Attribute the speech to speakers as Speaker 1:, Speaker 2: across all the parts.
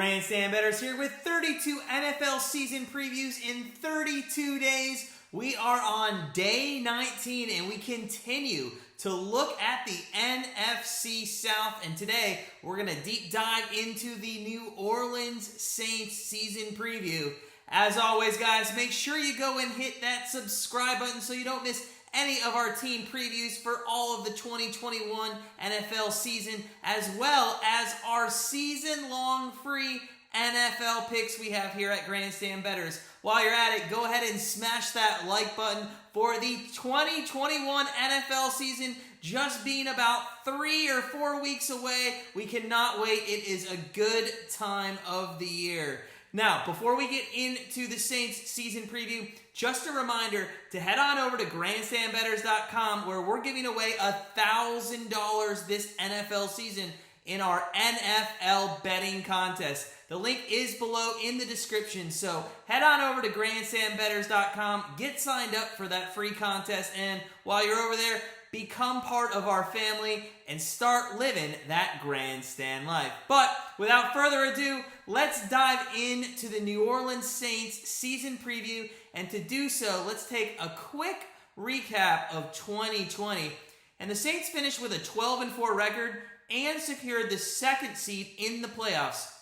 Speaker 1: Grandstand Bettors here with 32 NFL season previews in 32 days. We are on day 19 and we continue to look at the NFC South. And today we're going to deep dive into the New Orleans Saints season preview. As always, guys, make sure you go and hit that subscribe button so you don't miss any of our team previews for all of the 2021 NFL season, as well as our season-long free NFL picks we have here at Grandstand Bettors. While you're at it, go ahead and smash that like button for the 2021 NFL season just being about 3 or 4 weeks away. We cannot wait. It is a good time of the year. Now, before we get into the Saints season preview, just a reminder to head on over to grandstandbettors.com where we're giving away $1,000 this NFL season in our NFL betting contest. The link is below in the description, so head on over to grandstandbettors.com, get signed up for that free contest, and while you're over there, become part of our family and start living that grandstand life. But without further ado, let's dive into the New Orleans Saints season preview. And to do so, let's take a quick recap of 2020. And the Saints finished with a 12-4 record and secured the second seed in the playoffs.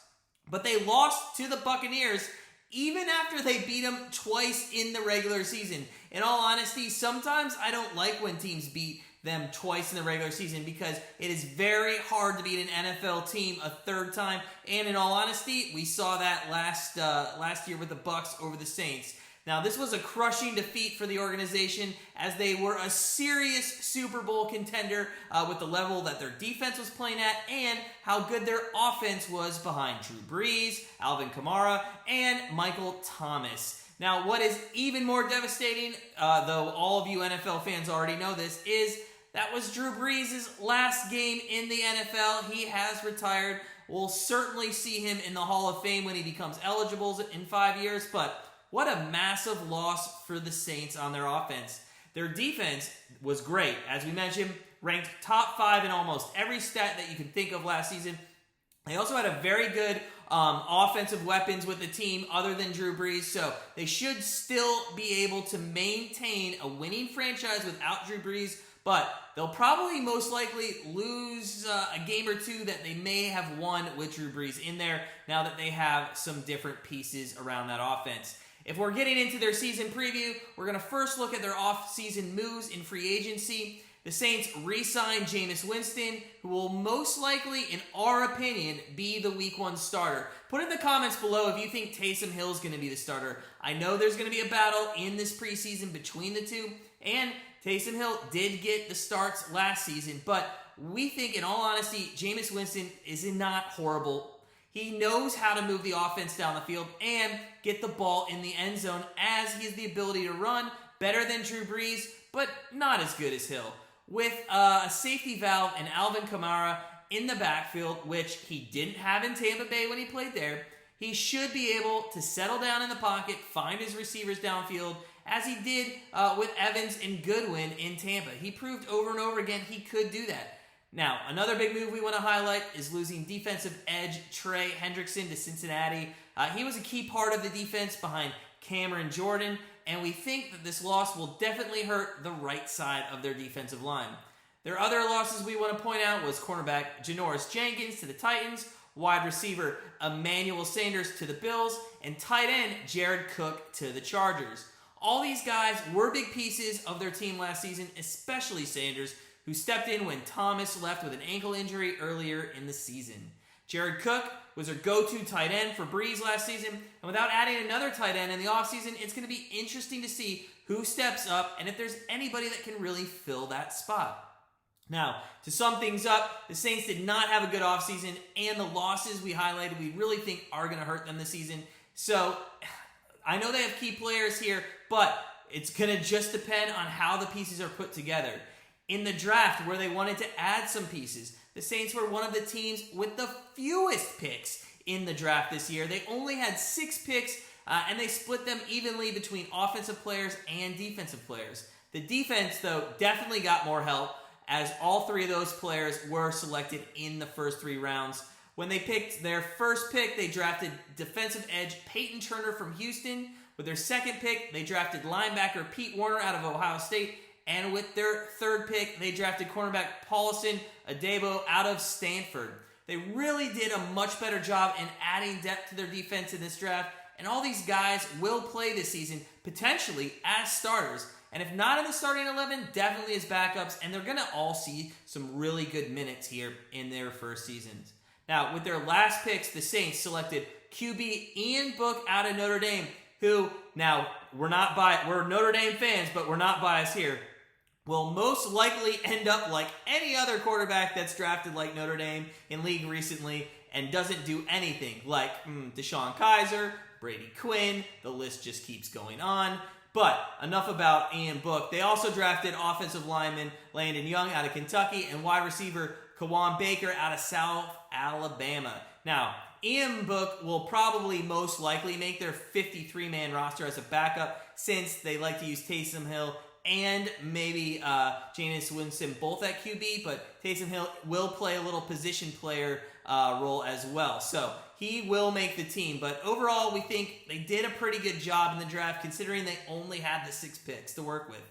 Speaker 1: But they lost to the Buccaneers even after they beat them twice in the regular season. In all honesty, sometimes I don't like when teams beat them twice in the regular season because it is very hard to beat an NFL team a third time. And in all honesty, we saw that last year with the Bucs over the Saints. Now, this was a crushing defeat for the organization as they were a serious Super Bowl contender with the level that their defense was playing at and how good their offense was behind Drew Brees, Alvin Kamara, and Michael Thomas. Now, what is even more devastating, though all of you NFL fans already know this, is that was Drew Brees' last game in the NFL. He has retired. We'll certainly see him in the Hall of Fame when he becomes eligible in 5 years, but what a massive loss for the Saints on their offense. Their defense was great. As we mentioned, ranked top 5 in almost every stat that you can think of last season. They also had a very good offensive weapons with the team other than Drew Brees, so they should still be able to maintain a winning franchise without Drew Brees, but they'll probably most likely lose a game or two that they may have won with Drew Brees in there now that they have some different pieces around that offense. If we're getting into their season preview, we're going to first look at their off-season moves in free agency. The Saints re-signed Jameis Winston, who will most likely, in our opinion, be the Week 1 starter. Put in the comments below if you think Taysom Hill is going to be the starter. I know there's going to be a battle in this preseason between the two, and Taysom Hill did get the starts last season, but we think, in all honesty, Jameis Winston is not horrible. He knows how to move the offense down the field and get the ball in the end zone as he has the ability to run better than Drew Brees, but not as good as Hill. With a safety valve and Alvin Kamara in the backfield, which he didn't have in Tampa Bay when he played there, he should be able to settle down in the pocket, find his receivers downfield, as he did with Evans and Goodwin in Tampa. He proved over and over again he could do that. Now, another big move we want to highlight is losing defensive edge Trey Hendrickson to Cincinnati. He was a key part of the defense behind Cameron Jordan, and we think that this loss will definitely hurt the right side of their defensive line. Their other losses we want to point out was cornerback Janoris Jenkins to the Titans, wide receiver Emmanuel Sanders to the Bills, and tight end Jared Cook to the Chargers. All these guys were big pieces of their team last season, especially Sanders, who stepped in when Thomas left with an ankle injury earlier in the season. Jared Cook was their go-to tight end for Brees last season, and without adding another tight end in the offseason, it's going to be interesting to see who steps up and if there's anybody that can really fill that spot. Now, to sum things up, the Saints did not have a good offseason, and the losses we highlighted we really think are going to hurt them this season. So, I know they have key players here, but it's going to just depend on how the pieces are put together. In the draft, where they wanted to add some pieces, the Saints were one of the teams with the fewest picks in the draft this year. They only had 6 picks, and they split them evenly between offensive players and defensive players. The defense, though, definitely got more help, as all 3 of those players were selected in the first 3 rounds. When they picked their first pick, they drafted defensive edge Peyton Turner from Houston. With their second pick, they drafted linebacker Pete Werner out of Ohio State. And with their third pick, they drafted cornerback Paulson Adebo out of Stanford. They really did a much better job in adding depth to their defense in this draft. And all these guys will play this season, potentially as starters. And if not in the starting 11, definitely as backups. And they're going to all see some really good minutes here in their first seasons. Now, with their last picks, the Saints selected QB Ian Book out of Notre Dame, who, now, we're Notre Dame fans, but we're not biased here, will most likely end up like any other quarterback that's drafted like Notre Dame in league recently and doesn't do anything, like Deshaun Kaiser, Brady Quinn, the list just keeps going on. But enough about Ian Book. They also drafted offensive lineman Landon Young out of Kentucky and wide receiver Kawan Baker out of South Alabama. Now, Ian Book will probably most likely make their 53-man roster as a backup since they like to use Taysom Hill and maybe Jameis Winston both at QB, but Taysom Hill will play a little position player role as well. So he will make the team. But overall, we think they did a pretty good job in the draft considering they only had the 6 picks to work with.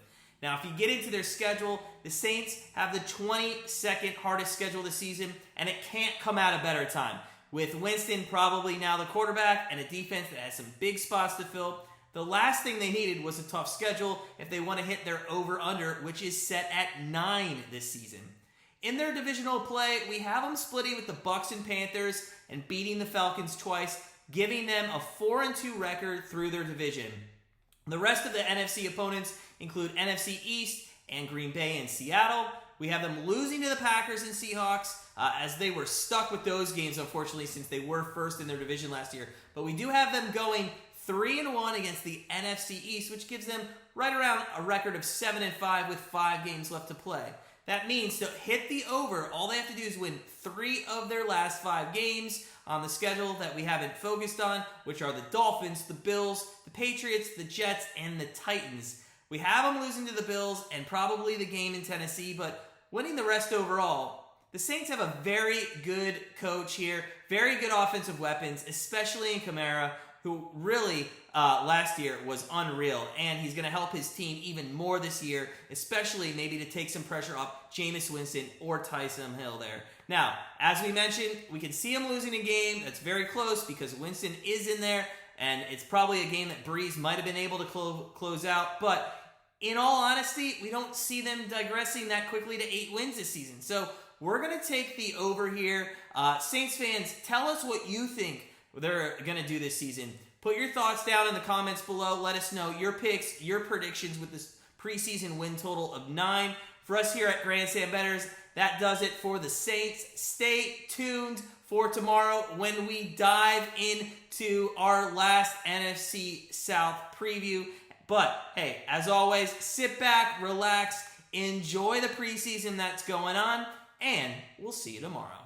Speaker 1: Now, if you get into their schedule, the Saints have the 22nd hardest schedule this season, and it can't come at a better time. With Winston probably now the quarterback and a defense that has some big spots to fill, the last thing they needed was a tough schedule if they want to hit their over-under, which is set at 9 this season. In their divisional play, we have them splitting with the Bucs and Panthers and beating the Falcons twice, giving them a 4-2 record through their division. The rest of the NFC opponents include NFC East and Green Bay and Seattle. We have them losing to the Packers and Seahawks as they were stuck with those games, unfortunately, since they were first in their division last year. But we do have them going 3-1 against the NFC East, which gives them right around a record of 7-5 with 5 games left to play. That means to hit the over, all they have to do is win 3 of their last 5 games on the schedule that we haven't focused on, which are the Dolphins, the Bills, the Patriots, the Jets, and the Titans. We have them losing to the Bills and probably the game in Tennessee, but winning the rest overall. The Saints have a very good coach here, very good offensive weapons, especially in Kamara, who really last year was unreal, and he's going to help his team even more this year, especially maybe to take some pressure off Jameis Winston or Taysom Hill there. Now, as we mentioned, we can see him losing a game that's very close because Winston is in there, and it's probably a game that Brees might have been able to close out, but in all honesty, we don't see them digressing that quickly to 8 wins this season. So we're going to take the over here. Saints fans, tell us what you think they're going to do this season. Put your thoughts down in the comments below. Let us know your picks, your predictions with this preseason win total of 9. For us here at Grandstand Bettors, that does it for the Saints. Stay tuned for tomorrow when we dive into our last NFC South preview. But, hey, as always, sit back, relax, enjoy the preseason that's going on, and we'll see you tomorrow.